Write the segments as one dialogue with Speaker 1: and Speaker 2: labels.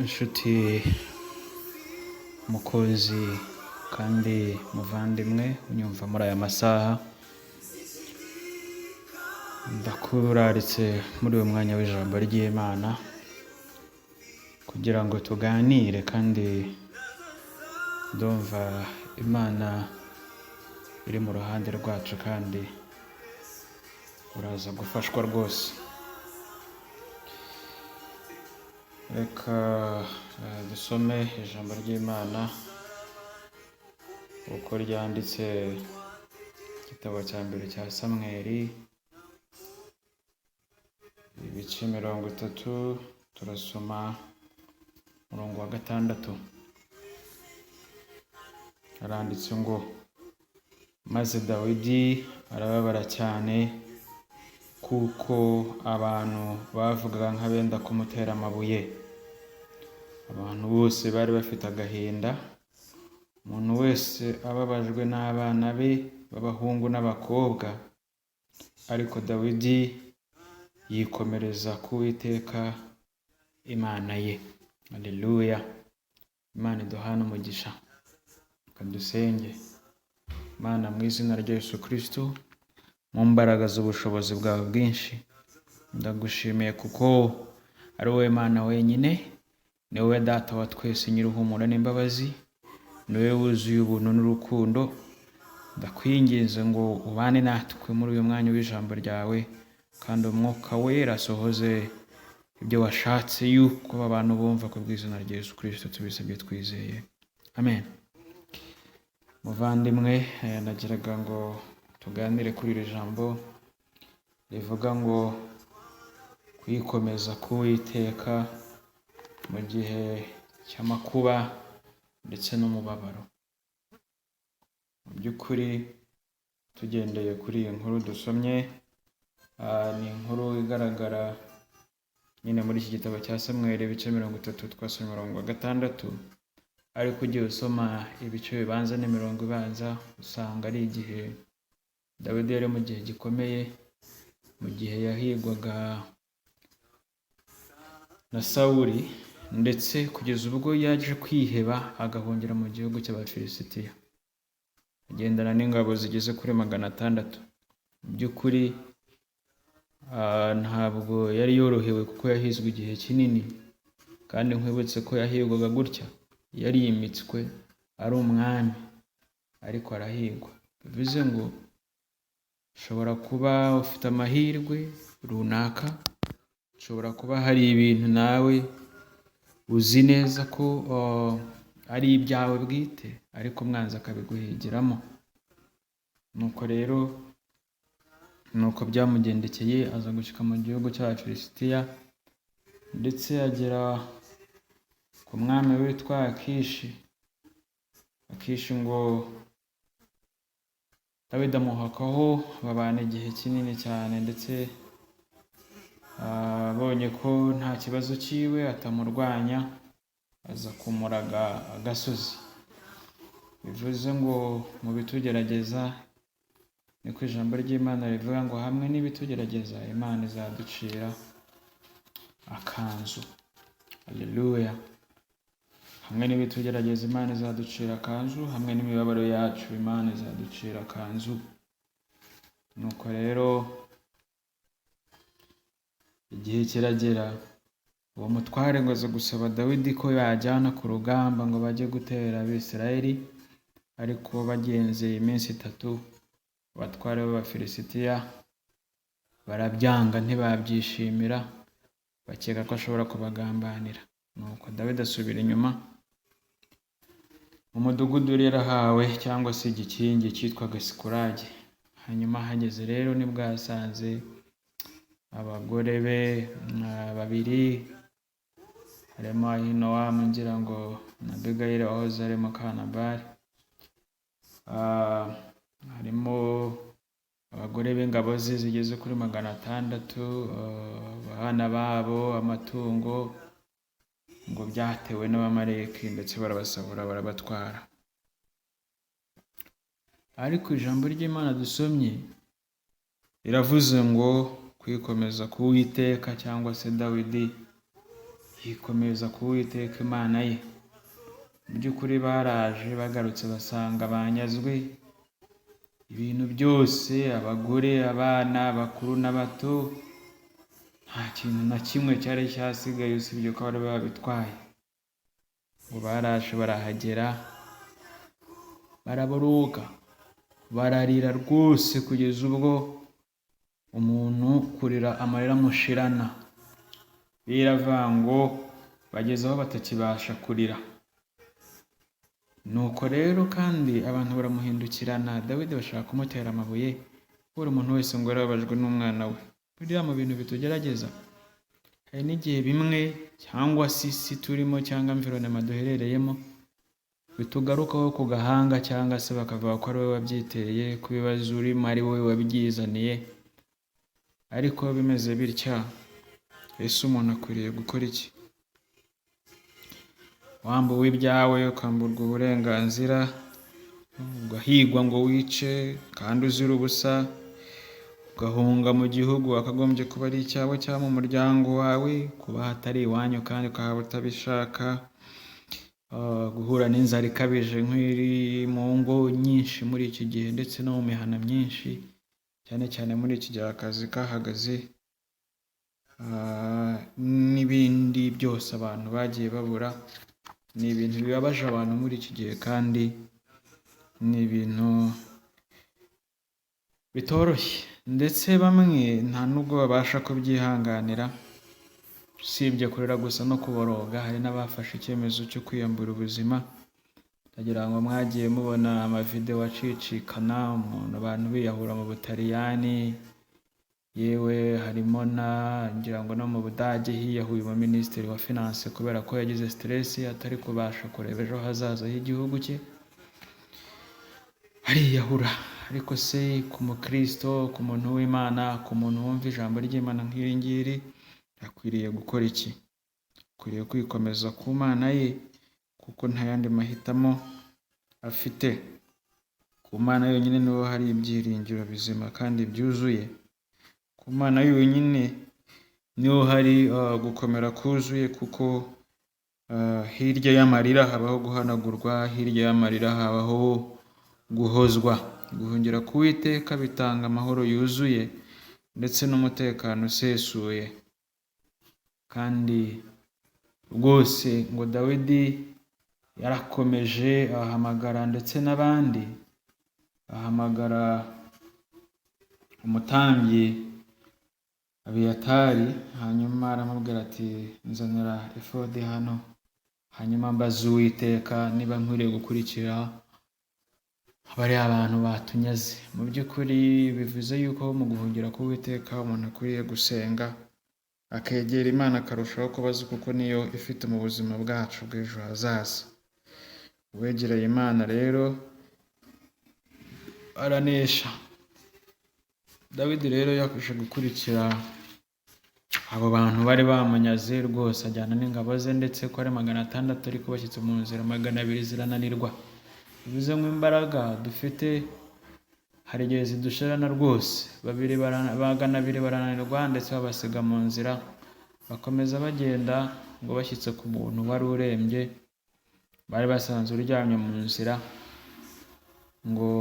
Speaker 1: inshuti, mukozi kandi muvandimwe unyumva muri aya masaha, ndakuraritse muri uyu mwanya w'ijambo ry'Imana kugira ngo tuganire, kandi ndumva Imana iri mu ruhande rwacu kandi uraza gufashwa rwose. Reka dusome ijambo ry'Imana uko ryanditse igitabo cya mbere cya Samweli, ibice 30, turasoma umurongo wa 6. Haranditse ngo, maze Dawidi arababara cyane kuko abantu bavugaga nk'abenda kumutera amabuye. Abantu bose bari bafite agahinda, umuntu wese ababajwe n'abana be b'abahungu n'abakobwa, ariko Dawidi yikomereza ku Uwiteka Imana ye. Haleluya! Imana iduhane umugisha. Dusenge. Mana, mu izina rya Yesu Kristo, mu mbaraga z'ubushobozi bwawe bwinshi, ndagushimiye kuko ari wowe Mana wenyine, ni wowe Data wa twese nyir'uhumura n'imbabazi, ni wowe wuzuye ubuntu n'urukundo. Ndakwinginze ngo ubane natwe muri uyu mwanya w'ijambo ryawe, kandi Umwuka Wera asohoze ibyo washatse yuko abantu bumva, ku bw'izina rya Yesu Kristo tubisabye twizeye, amen. Muvandimwe, nagiraga ngo tuganire kuri iri jambo rivuga ngo kwikomeza k'Uwiteka mu gihe cy'amakuba ndetse n'umubabaro. Mu by'ukuri tugendeye kuri iyi nkuru dusomye, ni inkuru igaragara nyine muri iki gitabo cya Samweli, ibice 30, twasomye umurongo wa 6. Ariko ugiye usoma ibice bibanza n'imirongo ibanza, usanga ari igihe Dawidi yari mu gihe gikomeye, mu gihe yahigwaga na Sawuli, ndetse kugeza ubwo yaje kwiheba agahungira mu gihugu cy'Abafilisitiya, agendana n'ingabo zigeze kuri 600. Mu by'ukuri ntabwo yari yorohewe kuko yahizwe igihe kinini, kandi nkwibutse ko yahigwaga gutya, yari yimitswe ari umwami ariko arahigwa. Bivuze ngo ushobora kuba ufite amahirwe runaka, ushobora kuba hari ibintu nawe uzi neza ko ari ibyawe bwite, ariko umwanzi akabiguhigiramo. Nuko rero nuko byamugendekeye, aza gushika mu gihugu cy'Abafilisitiya, ndetse agera ku mwami witwa Akishi. Akishi ngo Dawidi amuhakaho, babana igihe kinini cyane, ndetse abonye ko nta kibazo cyiwe atamurwanya, aza kumuraga agasozi. Bivuze ngo mu bitugerageza, niko ijambo ry'Imana rivuga ngo hamwe n'ibitugerageza Imana izaducira akanzu. Haleluya! Hamwe n'ibitugerageza Imana izaducira akanzu, hamwe n'imibabaro yacu Imana izaducira akanzu. Nuko rero igihe kiragera, uwo mutware ngo aza gusaba Dawidi ko yajyana ku rugamba ngo bajye gutera Abisirayeli, ariko bagenze iminsi 3, abatware b'Abafilisitiya barabyanga, ntibabyishimira, bakeka ko ashobora kubagambanira. Nuko Dawidi asubira inyuma umudugudu yari yarahawe cyangwa se igikingi cyitwaga Sikulagi. Hanyuma hageze rero nibwo yasanze abagore be babiri, harimo Ahinowamu ngira ngo na Abigayili wahoze ari Mukanabali. Harimo abagore b'ingabo ze zigeze kuri 600, abana babo, amatungo, ngo byatewe n'abamaleki ndetse barabasahura barabatwara. Ariko ijambo ry'Imana dusomye riravuze ngo kwikomeza ku Uwiteka, cyangwa se Dawidi yikomeza ku Uwiteka Imana ye. Mu by'ukuri baraje bagarutse basanga banyazwe ibintu byose, abagore, abana, abakuru n'abato, nta kintu na kimwe cyari cyasigaye usibye ko bari babitwaye. Ngo baraje barahagera baraboroga, bararira rwose kugeza ubwo umuntu kurira amarira amushirana. Biravuga ngo bageze aho batakibasha kurira. Nuko rero kandi abantu baramuhindukirana, Dawidi bashaka kumutera amabuye, buri muntu wese ngo yarababajwe n'umwana we. Buriya mu bintu bitugerageza, hari n'igihe bimwe cyangwa se isi turimo cyangwa environment duherereyemo bitugarukaho ku gahanga, cyangwa se bakavuga ko ari wowe wabyiteye, ku bibazo urimo ari wowe wabyizaniye. Ariko bimeze bitya, ese umuntu akwiriye gukora iki? Wambuwe ibyawe, ukamburwa uburenganzira, ugahigwa ngo wice kandi uzira ubusa, ugahunga mu gihugu wakagombye kuba ari icyawe cyangwa mu muryango wawe, kuba hatari iwanyu kandi ukaba utabishaka, guhura n'inzara ikabije nk'iri mu ngo nyinshi muri iki gihe ndetse no mu mihana myinshi, cyane cyane muri iki gihe akazi kahagaze, n'ibindi byose abantu bagiye babura. Ni ibintu bibabaje abantu muri iki gihe, kandi ni ibintu bitoroshye, ndetse bamwe nta nubwo babasha kubyihanganira. Usibye kurera gusa no kuboroga, hari n'abafashe icyemezo cyo kwiyambura ubuzima. Ndagira ngo mwagiye mubona amavideo acicikana, abantu biyahura mu Butaliyani, yewe harimo ngira ngo no mu Budage hiyahuye Minisitiri wa Finance kubera ko yagize stress atari kubasha kureba ejo hazaza h'igihugu cye, ariyahura. Ariko se ku mukristo, ku muntu w'Imana, ku muntu wumva ijambo ry'Imana nk'iri ngiri, akwiriye gukora iki? Akwiriye kwikomeza ku Mana ye, kuko nta yandi mahitamo afite. Ku Mana yonyine niho hari ibyiringiro bizima kandi byuzuye. Ku Mana yonyine niho hari gukomera kuzuye, kuko hirya y'amarira habaho guhanagurwa, hirya y'amarira habaho guhozwa. Guhungira ku Uwiteka bitanga amahoro yuzuye ndetse n'umutekano usesuye. Kandi rwose ngo Dawidi yarakomeje ahamagara ndetse n'abandi, ahamagara umutambyi Abiyatari, hanyuma aramubwira ati nzanira efodi hano, hanyuma mbaza Uwiteka niba nkwiriye gukurikira bariya abantu batunyaze. Mu by'ukuri bivuze yuko mu guhungira ku Uwiteka umuntu akwiriye gusenga, akegera Imana akarushaho kubaza, kuko niyo ifite mu buzima bwacu bw'ejo hazaza. Uwegereye Imana rero aranesha. Dawidi rero yakomeje gukurikira abo bantu bari bamunyaze rwose, ajyana n'ingabo ze, ndetse ko ari 600, ariko bashyitse mu nzira 200 zirananirwa. Bivuze ngo imbaraga dufite hari igihe zidushirana rwose. 200 barananirwa ndetse babasiga mu nzira, bakomeza bagenda ngo bashyitse ku muntu wari urembye, bari basanze uryamye mu nzira, ngo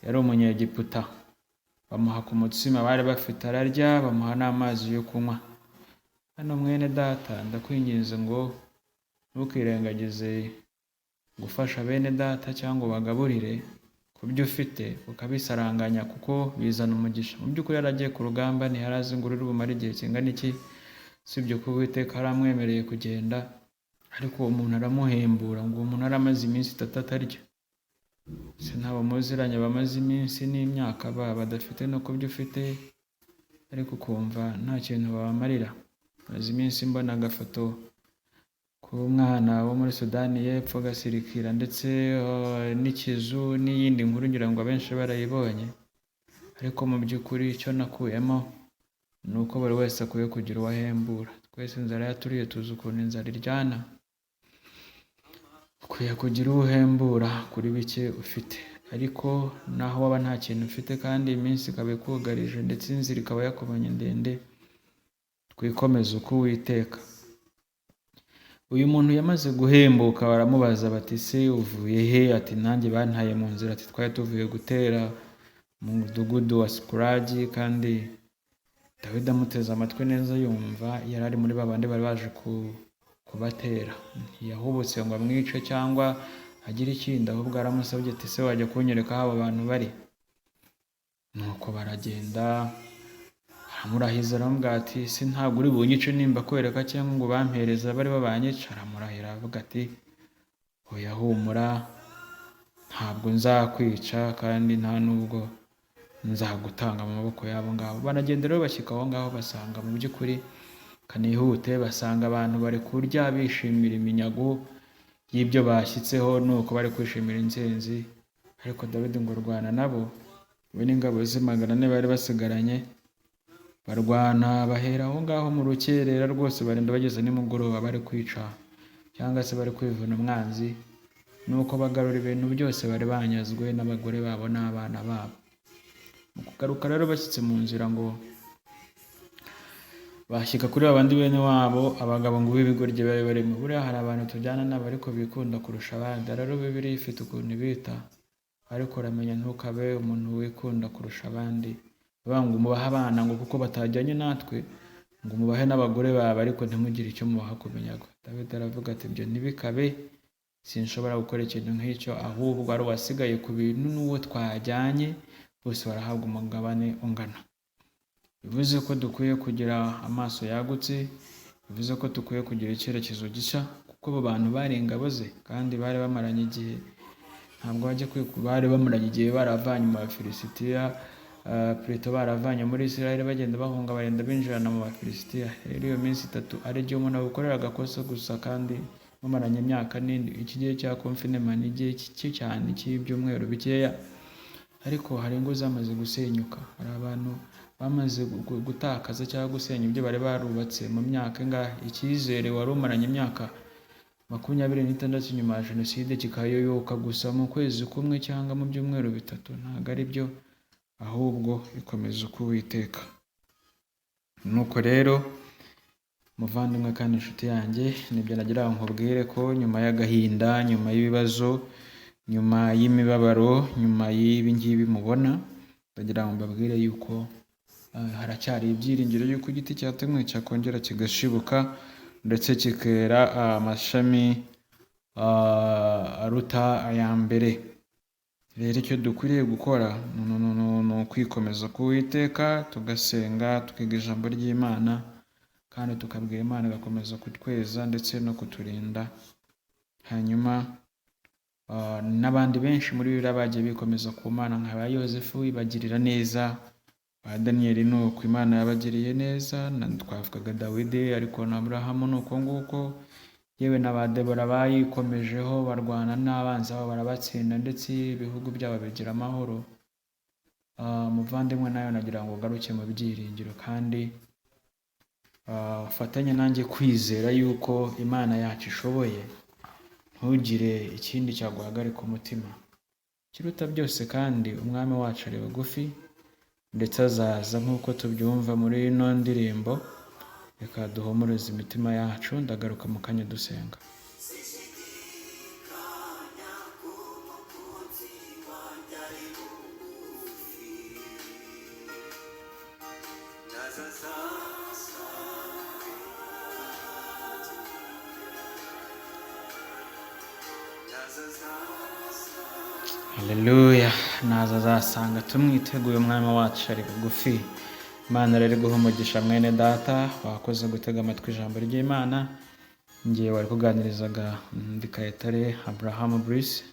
Speaker 1: yari umunyegiputa. Bamuha ku mutsima bari bafite ararya, bamuha n'amazi yo kunywa. Hano mwene data, ndakwinginze ngo ntukirengagize gufasha bene data cyangwa bagaburire ku byo ufite ukabisaranganya, kuko bizana umugisha. Mu by'ukuri yaragiye ku rugamba, ntiharazi ngo ururi bumare igihe kingana iki, sibyo ko Uwiteka aramwemereye kugenda, ariko uwo muntu aramuhembura ngo uwo muntu aramaze iminsi 3 atarya. Se ntabo muziranye bamaze iminsi n'imyaka badafite no kubyo ufite, ariko ukumva nta kintu babamarira. Maze iminsi mbona agafoto k'umwana wo muri Sudani y'Epfo gasirikira, ndetse n'ikizu n'iyindi nkuru ngira ngo abenshi barayibonye, ariko mu by'ukuri icyo nakuyemo ni uko buri wese akwiye kugira uwahembura. Twese inzara yaturiye tuzi ukuntu inzara iryana, ukwiye kugira uhembura kuri bike ufite. Ariko naho waba nta kintu ufite kandi iminsi ikaba ikugarije ndetse inzira ikaba yakubanye ndende, twikomeze uko Uwiteka. Uyu muntu yamaze guhembuka baramubaza bati se uvuye he? Ati nanjye bantaye mu nzira. Ati twari tuvuye gutera mu mudugudu wa Sikulagi. Kandi Dawidi amuteze amatwi neza yumva yari ari muri babandi bari baje kubatera. Ntiyahubutse ngo amwice cyangwa agire ikindi, ahubwo aramusabye ati se wajya kunyereka aho abo bantu bari? Nuko baragenda, aramurahiza aramubwira ati se ntabwo uri bunyice nimba kwereka cyangwa ngo bampereza bari babanyica? Aramurahira avuga ati oya humura, ntabwo nzakwica kandi nta nubwo nzagutanga mu maboko y'abo ngabo. Baragenda rero bashyika aho ngaho basanga mu by'ukuri kanihute, basanga abantu bari kurya bishimira iminyago y'ibyo bashyitseho, nuko bari kwishimira intsinzi. Ariko Dawidi ngo rwana nabo, we n'ingabo ze 400 bari basigaranye, barwana bahera aho ngaho mu rukerera rwose, barinda bageze nimugoroba bari kwica cyangwa se bari kwivuna umwanzi. Nuko bagarura ibintu byose bari banyazwe n'abagore babo n'abana babo. Mu kugaruka rero bashyitse mu nzira ngo bashyika kuri babandi bene wabo, abagabo ngo b'ibigoryi bari barimo. Buriya hari abantu tujyana nabo ariko bikunda kurusha abandi. Rero Bibiliya ifite ukuntu ibita, ariko uramenya ntukabe umuntu wikunda kurusha abandi. Ngo mubahe abana ngo kuko batajyanye natwe, ngo mubahe n'abagore babo ariko ntimugire icyo mubaha ku minyago. Dawidi aravuga ati ibyo ntibikabe, sinshobora gukora ikintu nk'icyo, ahubwo ari uwasigaye ku bintu n'uwo twajyanye bose barahabwa umugabane ungana. Bivuze ko dukwiye kugira amaso yagutse, bivuze ko dukwiye kugira icyerekezo gishya, kuko abo bantu bari ingabo ze kandi bari bamaranye igihe. Ntabwo bari bamaranye igihe baravanye mu Bafilisitiya, Pluto baravanye muri Israel bagenda bahunga barenda binjirana mu Bafilisitiya. Rero iyo minsi 3 ari igihe umuntu agukorera agakosa gusa kandi bamaranye imyaka n'indi. Iki gihe cya confinement ni igihe cyane cy'ibyumweru bikeya, ariko hari ingo zamaze gusenyuka, hari abantu bamaze gutakaza cyangwa gusenya ibyo bari barubatse mu myaka ingahe. Icyizere wari umaranye imyaka 26 nyuma ya Jenoside kikayoyoka gusa mu kwezi kumwe cyangwa mu byumweru 3. Ntabwo ari byo, ahubwo bikomeza uko Uwiteka. Nuko rero muvandimwe kandi inshuti yanjye, nibyo nagira ngo nkubwire ko nyuma y'agahinda, nyuma y'ibibazo, nyuma y'imibabaro, nyuma y'ibi ngibi mubona, ndagira ngo mbabwire yuko haracyari ibyiringiro yuko igiti cyatemwe cyakongera kigashibuka ndetse kikera amashami aruta aya mbere. Rero icyo dukwiriye gukora ni ukwikomeza ku Uwiteka, tugasenga, tukiga ijambo ry'Imana, kandi tukabwira Imana igakomeza kutweza ndetse no kuturinda. Hanyuma n'abandi benshi muri Bibiliya bagiye bikomeza ku Mana, nka ba Yozefu ibagirira neza, ba Daniyeli ni uko Imana yabagiriye neza, twavugaga Dawidi, ariko na Aburahamu ni uko nguko, yewe na ba Debora bayikomejeho barwana n'abanzi babo barabatsinda, ndetse ibihugu byabo bigira amahoro. Muvandimwe nayo nagira ngo ugaruke mu byiringiro kandi ufatanye nanjye kwizera yuko Imana yacu ishoboye. Ntugire ikindi cyaguhagarika umutima. Kiruta byose kandi umwami wacu ari bugufi ndetse azaza nk'uko tubyumva muri ino ndirimbo. Reka duhumurize imitima yacu, ndagaruka mu kanya dusenga. Haleluya. Naza azasanga tumwiteguye, umwami wacu ari bugufi. Imana rero guha umugisha mwene data wakoze gutega amatwi ijambo ry'Imana. Njye wari kuganirizaga ndi Kayitare Abraham Brice.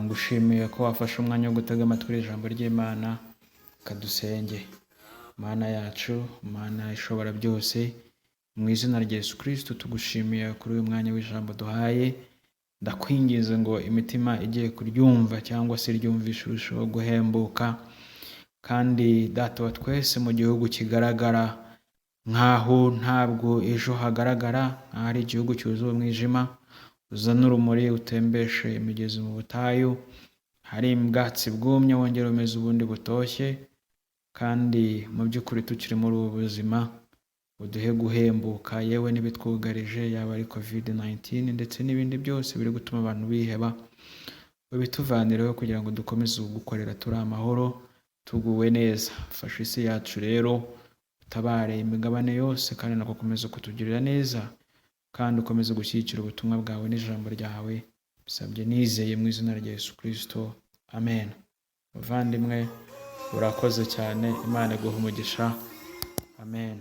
Speaker 1: Ngushimiye ko wafashe umwanya wo gutega amatwi ijambo ry'Imana. Kadusenge. Mana yacu, Mana ishobora byose, mu izina rya Yesu Kristo tugushimiye kuri uyu mwanya w'ijambo duhaye. Ndakwinginze ngo imitima igiye kuryumva cyangwa se ryumvishe urushaho guhembuka, kandi Data wa twese mu gihugu kigaragara nkaho ntabwo ejo hagaragara, nkaho ari igihugu cyuzuye umwijima, uzana urumuri utembeshe imigezi mu butayu, hari ubwatsi bwumye wongera umeze ubundi butoshye, kandi mu by'ukuri tukiri muri ubu buzima uduhe guhembuka yewe n'ibitwugarije, yaba ari COVID-19 ndetse n'ibindi byose biri gutuma abantu biheba. Ubituvanireho kugira ngo dukomeze gukorera turi amahoro, tuguwe neza. Fasha isi yacu rero, utabare imigabane yose, kandi nako ukomeze kutugirira neza, kandi ukomeze gushyigikira ubutumwa bwawe n'ijambo ryawe. Bisabye nizeye mu izina rya Yesu Kristo, amen. Muvandimwe, urakoze cyane, Imana iguhe umugisha, amen.